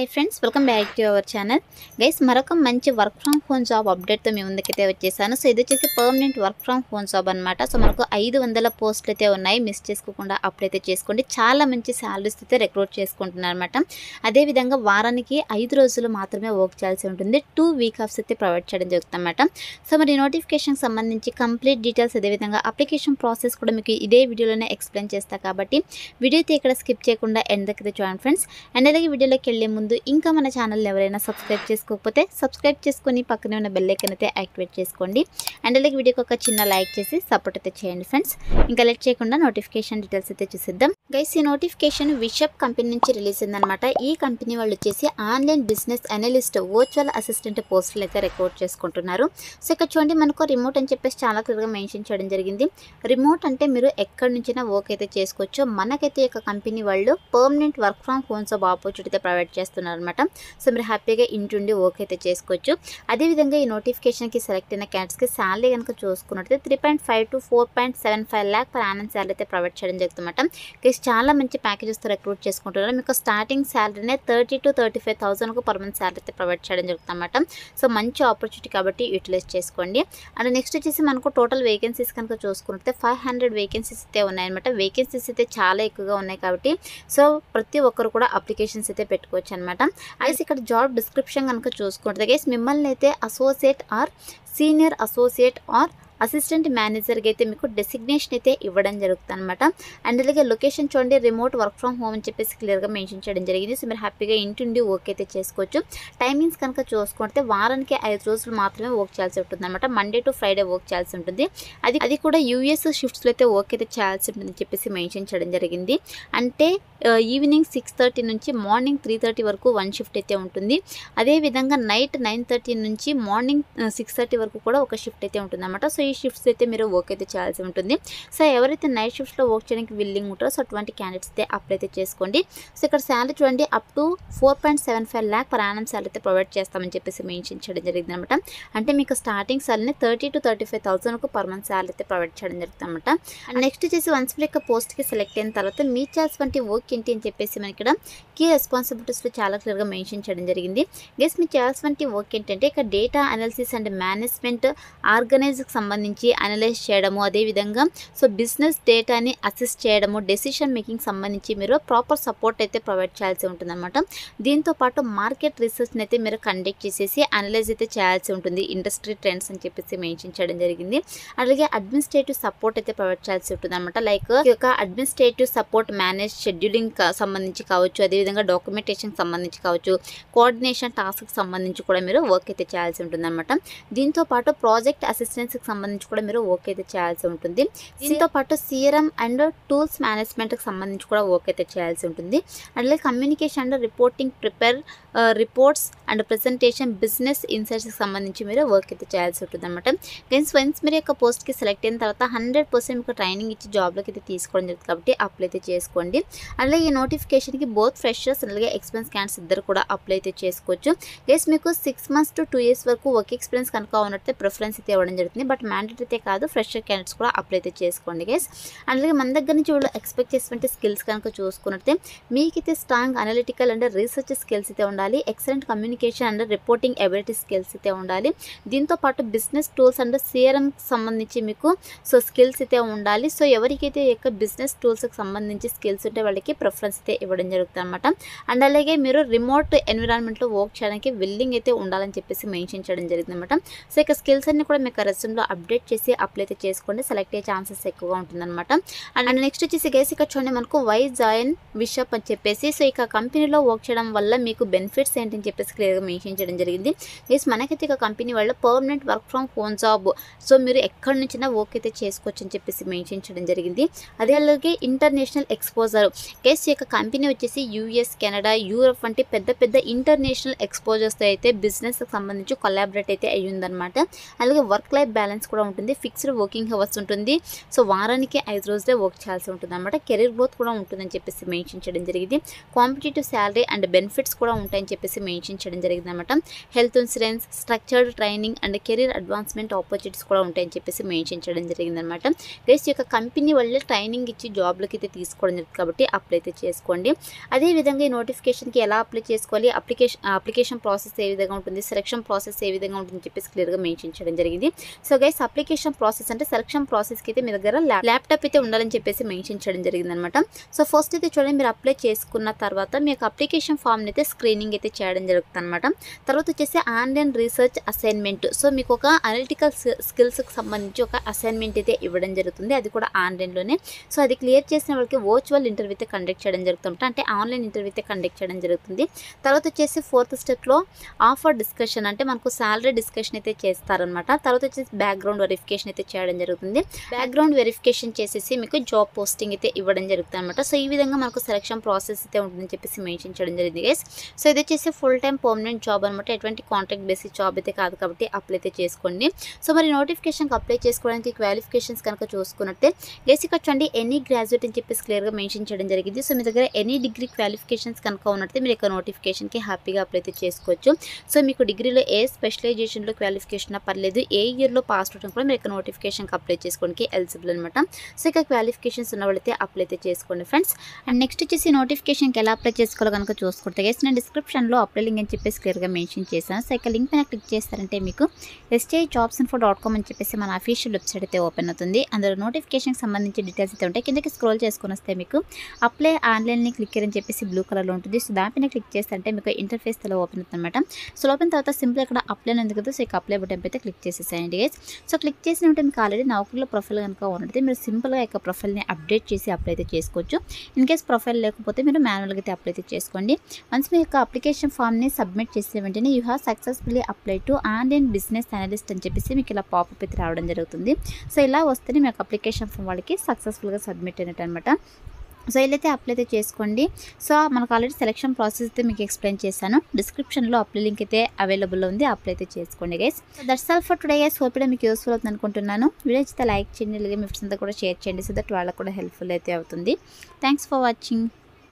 Hi friends, welcome back to our channel. Guys, మరొక మంచి work from home job అప్డేట్తో మీ ముందుకైతే వచ్చేసాను. సో ఇది వచ్చేసి permanent work from home job అనమాట. సో మనకు 500 పోస్టులు అయితే ఉన్నాయి. మిస్ చేసుకోకుండా అప్లై అయితే చేసుకోండి. చాలా మంచి శాలరీస్ అయితే రిక్రూట్ చేసుకుంటున్నారు అనమాట. అదేవిధంగా వారానికి 5 రోజులు మాత్రమే వర్క్ చేయాల్సి ఉంటుంది. 2 వీక్ ఆఫ్స్ అయితే ప్రొవైడ్ చేయడం జరుగుతుంది అనమాట. సో మరి నోటిఫికేషన్ సంబంధించి కంప్లీట్ డీటెయిల్స్, అదేవిధంగా అప్లికేషన్ ప్రాసెస్ కూడా మీకు ఇదే వీడియోలోనే ఎక్స్ప్లెయిన్ చేస్తా కాబట్టి వీడియో అయితే ఇక్కడ స్కిప్ చేయకుండా ఎండ్ దగ్గర చూడండి ఫ్రెండ్స్. అండ్ అలాగే వీడియోలోకి వెళ్ళే ముందు ఇంకా మన ఛానల్ ఎవరైనా సబ్స్క్రైబ్ చేసుకోకపోతే సబ్స్క్రైబ్ చేసుకొని పక్కనే ఉన్న బెల్ ఐకాన్ అయితే యాక్టివేట్ చేసుకోండి. అండ్ అలాగే వీడియోకి ఒక చిన్న లైక్ చేసి సపోర్ట్ అయితే చేయండి ఫ్రెండ్స్. ఇంకా లేట్ చేయకుండా నోటిఫికేషన్ డీటెయిల్స్ అయితే చూసిద్దాం. గైస్, ఈ నోటిఫికేషన్ విషప్ కంపెనీ నుంచి రిలీజ్ అయిందనమాట. ఈ కంపెనీ వాళ్ళు వచ్చేసి online business analyst, virtual assistant పోస్టులు అయితే రిక్రూట్ చేసుకుంటున్నారు. సో ఇక్కడ చూడండి, మనకు రిమోట్ అని చెప్పేసి చాలా క్లియర్గా మెన్షన్ చేయడం జరిగింది. రిమోట్ అంటే మీరు ఎక్కడి నుంచైనా వర్క్ అయితే చేసుకోవచ్చు. మనకైతే ఈ కంపెనీ వాళ్ళు permanent work from home job opportunity provide చేస్తున్నారు అనమాట. సో మీరు హ్యాపీగా ఇంటి వర్క్ అయితే చేసుకోవచ్చు. అదేవిధంగా ఈ నోటిఫికేషన్కి సెలెక్ట్ అయిన క్యాండిడేట్స్కి శాలరీ కనుక చూసుకున్నట్లయితే 3.5 to 4.75 lakh per annum salary అయితే ప్రొవైడ్ చేయడం జరుగుతుందన్నమాట. చాలా మంచి ప్యాకేజెస్తో రిక్రూట్ చేసుకుంటున్నారు. మీకు స్టార్టింగ్ శాలరీనే 30 to 35,000 పర్ మంత్ శాలరీ అయితే ప్రొవైడ్ చేయడం జరుగుతుందన్నమాట. సో మంచి ఆపర్చునిటీ కాబట్టి యూటిలైజ్ చేసుకోండి. అండ్ నెక్స్ట్ వచ్చేసి మనకు టోటల్ వేకెన్సీస్ కనుక చూసుకుంటే 500 వేకెన్సీస్ అయితే ఉన్నాయన్నమాట. వేకెన్సీస్ అయితే చాలా ఎక్కువగా ఉన్నాయి కాబట్టి సో ప్రతి ఒక్కరు కూడా అప్లికేషన్స్ అయితే పెట్టుకోవచ్చు అనమాట. అయితే ఇక్కడ జాబ్ డిస్క్రిప్షన్ కనుక చూసుకుంటే గైస్, మిమ్మల్ని అయితే associate or senior associate or assistant మేనేజర్కి అయితే మీకు డెసిగ్నేషన్ అయితే ఇవ్వడం జరుగుతుంది అనమాట. అండ్ అలాగే లొకేషన్ చూడండి, రిమోట్ వర్క్ ఫ్రమ్ హోమ్ అని చెప్పేసి క్లియర్గా మెన్షన్ చేయడం జరిగింది. సో మీరు హ్యాపీగా ఇంటి వర్క్ అయితే చేసుకోవచ్చు. టైమింగ్స్ కనుక చూసుకుంటే వారానికి 5 రోజులు మాత్రమే వర్క్ చేయాల్సి ఉంటుంది అనమాట. మండే టు ఫ్రైడే వర్క్ చేయాల్సి ఉంటుంది. అది కూడా యూఎస్ షిఫ్ట్స్లో అయితే వర్క్ అయితే చేయాల్సి ఉంటుందని చెప్పేసి మెన్షన్ చేయడం జరిగింది. అంటే ఈవినింగ్ 6:30 నుంచి మార్నింగ్ 3:30 వరకు 1 షిఫ్ట్ అయితే ఉంటుంది. అదేవిధంగా నైట్ 9:30 నుంచి మార్నింగ్ 6:30 వరకు కూడా ఒక షిఫ్ట్ అయితే ఉంటుంది అనమాట. సో ఈ షిఫ్ట్స్ అయితే మీరు వర్క్ అయితే చేయాల్సి ఉంటుంది. సో ఎవరైతే నైట్ షిఫ్ట్స్లో వర్క్ చేయడానికి విల్లింగ్ ఉంటారో సో అటువంటి క్యాండిడేట్స్ అయితే అప్లై అయితే చేసుకోండి. సో ఇక్కడ శాలరీ చూడండి, up to 4.75 lakh per annum salary అయితే ప్రొవైడ్ చేస్తామని చెప్పేసి మెన్షన్ చేయడం జరిగింది అనమాట. అంటే మీకు స్టార్టింగ్ శాలరీని 30 to 35,000 పర్ మంత్ శాలరీ అయితే ప్రొవైడ్ చేయడం జరుగుతుంది అనమాట. అండ్ నెక్స్ట్ వచ్చేసి వన్స్ మీరు పోస్ట్కి సెలెక్ట్ అయిన తర్వాత మీ చేయాల్సినటువంటి వర్క్ ఏంటి అని చెప్పేసి మనకి ఇక్కడ కీ రెస్పాన్సిబిలిటీస్లో చాలా క్లియర్గా మెన్షన్ చేయడం జరిగింది. గెస్ మీరు చేయాల్సినటువంటి వర్క్ ఏంటంటే ఇక్కడ డేటా అనాలిసిస్ అండ్ మేనేజ్మెంట్ ఆర్గనైజ్కి సంబంధించి అనలైజ్ చేయడము, అదేవిధంగా సో బిజినెస్ డేటాని అసిస్ట్ చేయడము, డెసిషన్ మేకింగ్ సంబంధించి మీరు ప్రాపర్ సపోర్ట్ అయితే ప్రొవైడ్ చేయాల్సి ఉంటుందన్నమాట. దీంతోపాటు మార్కెట్ రీసెర్చ్ని అయితే మీరు కండక్ట్ చేసేసి అనలైజ్ అయితే చేయాల్సి ఉంటుంది. ఇండస్ట్రీ ట్రెండ్స్ అని చెప్పేసి మెన్షన్ చేయడం జరిగింది. అలాగే అడ్మినిస్ట్రేటివ్ సపోర్ట్ అయితే ప్రొవైడ్ చేయాల్సి ఉంటుంది అనమాట. లైక్ ఈ యొక్క అడ్మినిస్ట్రేటివ్ సపోర్ట్ మేనేజ్ షెడ్యూలింగ్ సంబంధించి కావచ్చు, అదేవిధంగా డాక్యుమెంటేషన్ సంబంధించి కావచ్చు, కోఆర్డినేషన్ టాస్క్ సంబంధించి కూడా మీరు వర్క్ అయితే చేయాల్సి ఉంటుంది అనమాట. దీంతోపాటు ప్రాజెక్ట్ అసిస్టెన్స్కి సంబంధించి కూడా మీరు వర్క్ అయితే చేయాల్సి ఉంటుంది. దీంతో పాటు సిఆర్ఎం అండ్ టూల్స్ మేనేజ్మెంట్కి సంబంధించి కూడా వర్క్ అయితే చేయాల్సి ఉంటుంది. అలాగే communication and reporting, prepare reports and presentation, business ఇన్సైట్స్కి సంబంధించి మీరు వర్క్ అయితే చేయాల్సి ఉంటుంది అనమాట. వన్స్ మీరు యొక్క పోస్ట్కి సెలెక్ట్ అయిన తర్వాత 100% మీకు ట్రైనింగ్ ఇచ్చి జాబ్లోకి అయితే తీసుకోవడం జరుగుతుంది కాబట్టి అప్లై అయితే చేసుకోండి. అలాగే ఈ నోటిఫికేషన్కి బోత్ ఫ్రెషర్స్ అలాగే ఎక్స్పీరియన్స్ క్యాండిడేట్స్ ఇద్దరు కూడా అప్లై అయితే చేసుకోవచ్చు. గైస్ మీకు 6 months to 2 years వరకు వర్క్ ఎక్స్పీరియన్స్ కనుక ఉన్నట్లయితే ప్రిఫరెన్స్ అయితే ఇవ్వడం జరుగుతుంది. బట్ మ్యాండేటరీ అయితే కాదు, ఫ్రెషర్ క్యాండిడేట్స్ కూడా అప్లై అయితే చేసుకోండి గైస్. అలాగే మన దగ్గర నుంచి వాళ్ళు ఎక్స్పెక్ట్ చేసినటువంటి స్కిల్స్ కనుక చూసుకున్నట్లయితే మీకైతే strong analytical and research skills అయితే ఉండాలి. Excellent communication and reporting ability skills అయితే ఉండాలి. దీంతోపాటు బిజినెస్ టూల్స్ అండ్ సిఆర్ఎం సంబంధించి మీకు సో స్కిల్స్ అయితే ఉండాలి. సో ఎవరికైతే ఈ యొక్క బిజినెస్ టూల్స్కి సంబంధించి స్కిల్స్ ఉంటే వాళ్ళకి ప్రిఫరెన్స్ అయితే ఇవ్వడం జరుగుతుంది అనమాట. అండ్ అలాగే మీరు రిమోట్ ఎన్విరాన్మెంట్లో వర్క్ చేయడానికి విల్లింగ్ అయితే ఉండాలని చెప్పేసి మెన్షన్ చేయడం జరిగింది అనమాట. సో ఇక స్కిల్స్ అన్ని కూడా మీకు రెజ్యూమ్లో అప్డేట్ చేసి అప్లై అయితే చేసుకోండి. సెలెక్ట్ అయ్యే ఛాన్సెస్ ఎక్కువగా ఉంటుందన్నమాట. అండ్ నెక్స్ట్ వచ్చేసి గైస్ ఇక్కడ చూడండి, మనకు వై జాయిన్ విషప్ అని చెప్పేసి సో ఇక కంపెనీలో వర్క్ చేయడం వల్ల మీకు బెనిఫిట్స్ ఏంటని చెప్పేసి క్లియర్గా మెన్షన్ చేయడం జరిగింది. గైస్ మనకైతే ఇక కంపెనీ వాళ్ళ permanent work from home job, so మీరు ఎక్కడి నుంచైనా వర్క్ అయితే చేసుకోవచ్చు అని చెప్పేసి మెన్షన్ చేయడం జరిగింది. అదే అలాగే ఇంటర్నేషనల్ ఎక్స్పోజర్. గైస్ ఈ యొక్క కంపెనీ వచ్చేసి యూఎస్, కెనడా, యూరప్ వంటి పెద్ద పెద్ద ఇంటర్నేషనల్ ఎక్స్పోజర్స్తో అయితే బిజినెస్కి సంబంధించి కొలాబరేట్ అయితే అయ్యిందనమాట. అలాగే వర్క్ లైఫ్ బ్యాలెన్స్ కూడా ఉంటుంది, ఫిక్స్డ్ వర్కింగ్ అవర్స్ ఉంటుంది. సో వారానికి 5 రోజులే వర్క్ చేయాల్సి ఉంటుంది అనమాట. కెరీర్ గ్రోత్ కూడా ఉంటుందని చెప్పేసి మెన్షన్ చేయడం జరిగింది. కాంపిటేటివ్ శాలరీ అండ్ బెనిఫిట్స్ కూడా ఉంటాయని చెప్పేసి మెన్షన్ చేయడం జరిగింది అనమాట. Health insurance, structured training and career advancement opportunities కూడా ఉంటాయని చెప్పేసి మెన్షన్ చేయడం జరిగింది అనమాట. గైస్ ఈ యొక్క కంపెనీ వల్ల ట్రైనింగ్ ఇచ్చి జాబ్లకి అయితే తీసుకోవడం జరుగుతుంది కాబట్టి అప్లై అయితే చేసుకోండి. అదేవిధంగా ఈ నోటిఫికేషన్కి ఎలా అప్లై చేసుకోవాలి, అప్లికేషన్ ప్రాసెస్ ఏ విధంగా ఉంటుంది, సెలక్షన్ ప్రాసెస్ ఏ విధంగా ఉంటుందని చెప్పేసి క్లియర్గా మెన్షన్ చేయడం జరిగింది. సో గైస్ అప్లికేషన్ ప్రాసెస్ అంటే సెలక్షన్ ప్రాసెస్కి అయితే మీ దగ్గర ల్యాప్టాప్ అయితే ఉండాలని చెప్పేసి మెన్షన్ చేయడం జరిగింది అనమాట. సో ఫస్ట్ అయితే చూడండి, మీరు అప్లై చేసుకున్న తర్వాత మీ యొక్క అప్లికేషన్ ఫామ్ని అయితే స్క్రీనింగ్ అయితే చేయడం జరుగుతుంది అనమాట. తర్వాత వచ్చేసి ఆన్లైన్ రీసెర్చ్ అసైన్మెంట్. సో మీకు ఒక అనలిటికల్ స్కిల్స్కి సంబంధించి ఒక అసైన్మెంట్ అయితే ఇవ్వడం జరుగుతుంది, అది కూడా ఆన్లైన్లోనే. సో అది క్లియర్ చేసిన వాళ్ళకి వర్చువల్ ఇంటర్వ్యూ అయితే కండక్ట్ చేయడం జరుగుతుంది, అంటే ఆన్లైన్ ఇంటర్వ్యూ అయితే కండక్ట్ చేయడం జరుగుతుంది. తర్వాత వచ్చేసి 4th స్టెప్లో ఆఫర్ డిస్కషన్, అంటే మనకు సాలరీ డిస్కషన్ అయితే చేస్తారనమాట. తర్వాత వచ్చేసి బ్యాక్గ్రౌండ్ వెరిఫికేషన్ అయితే చేయడం జరుగుతుంది. బ్యాక్గ్రౌండ్ వెరిఫికేషన్ చేసేసి మీకు జాబ్ పోస్టింగ్ అయితే ఇవ్వడం జరుగుతుంది అనమాట. సో ఈ విధంగా మనకు సెలక్షన్ ప్రాసెస్ అయితే ఉంటుందని చెప్పేసి మెన్షన్ చేయడం జరిగింది గైస్. సో ఇది వచ్చేసి ఫుల్ టైం పర్మనెంట్ జాబ్ అనమాట, ఎటువంటి కాంట్రాక్ట్ బేసిస్ జాబ్ అయితే కాదు కాబట్టి అప్లై అయితే చేసుకోండి. సో మరి నోటిఫికేషన్కి అప్లై చేసుకోవడానికి క్వాలిఫికేషన్స్ కనుక చూసుకున్నట్టే గైస్ ఇక్కడ చూడండి, ఎనీ గ్రాడ్యుయేట్ అని చెప్పేసి క్లియర్గా మెన్షన్ చేయడం జరిగింది. సో మీ దగ్గర ఎనీ డిగ్రీ క్వాలిఫికేషన్స్ కనుక ఉన్నట్టే మీరు ఇక్కడ నోటిఫికేషన్కి హ్యాపీగా అప్లై అయితే చేసుకోవచ్చు. సో మీకు డిగ్రీలో ఏ స్పెషలైజేషన్లో క్వాలిఫికేషన్ పర్లేదు, ఏ ఇయర్లో పాస్ అవుట్ కూడా మీరు ఇక్కడ నోటిఫికేషన్కి అప్లై చేసుకోవడానికి ఎలిజిబుల్ అనమాట. సో ఇక క్వాలిఫికేషన్స్ ఉన్న వాళ్ళైతే అప్లై అయితే చేసుకోండి ఫ్రెండ్స్. అండ్ నెక్స్ట్ వచ్చేసి నోటిఫికేషన్కి ఎలా అప్లై చేసుకోవాలో కనుక చూసుకుంటే గైస్ నేను డిస్క్రిప్షన్లో అప్లై లింక్ అని చెప్పేసి క్లియర్గా మెన్షన్ చేశాను. సో ఇక లింక్ పైన క్లిక్ చేస్తారంటే మీకు stijobsinfo.com అని చెప్పేసి మన అఫీషియల్ వెబ్సైట్ అయితే ఓపెన్ అవుతుంది. అందులో నోటిఫికేషన్కి సంబంధించి డీటెయిల్స్ అయితే ఉంటాయి. కిందకి స్క్రోల్ చేసుకొని వస్తే మీకు అప్లై ఆన్లైన్ని క్లిక్ అని చెప్పేసి బ్లూ కలర్లో ఉంటుంది. సో దానిపైన క్లిక్ చేస్తే మీకు ఇంటర్ఫేస్ ఇలా ఓపెన్ అవుతుంది అనమాట. సో ఓపెన్ తర్వాత సింపుల్ ఇక్కడ అప్లై ఉంది కదా, సో ఇక అప్లై బటన్ అయితే క్లిక్ చేసేసేయండి గైస్. సో క్లిక్ చేసిన ఉంటే మీకు ఆల్రెడీ నౌకరీలో ప్రొఫైల్ కనుక ఉన్నట్టు మీరు సింపుల్గా ఇక ప్రొఫైల్ని అప్డేట్ చేసి అప్లై అయితే చేసుకోవచ్చు. ఇన్ కేస్ ప్రొఫైల్ లేకపోతే మీరు మాన్యువల్గా అయితే అప్లై అయితే చేసుకోండి. వన్స్ మీ యొక్క అప్లికేషన్ ఫామ్ని సబ్మిట్ చేసిన వెంటనే you have successfully apply to online business analyst అని చెప్పేసి మీకు ఇలా పాపప్ అయితే రావడం జరుగుతుంది. సో ఇలా వస్తేనే మీ యొక్క అప్లికేషన్ ఫామ్ వాళ్ళకి సక్సెస్ఫుల్గా సబ్మిట్ అయినట్టు అనమాట. సో ఇలా అయితే అప్లై అయితే చేసుకోండి. సో మనకు ఆల్రెడీ సెలక్షన్ ప్రాసెస్ అయితే మీకు ఎక్స్ప్లెయిన్ చేశాను, డిస్క్రిప్షన్లో అప్లై లింక్ అయితే అవైలబుల్ ఉంది, అప్లై అయితే చేసుకోండి guys. That's all for today guys. Hope మీకు యూస్ఫుల్ అవుతుంది అనుకుంటున్నాను. వీడియో అయితే లైక్ చేయండి, అలాగే మీ ఫ్రెండ్స్ అంతా కూడా షేర్ చేయండి, సో దట్ వాళ్ళకు కూడా హెల్ప్ఫుల్ అయితే అవుతుంది. Thanks for watching.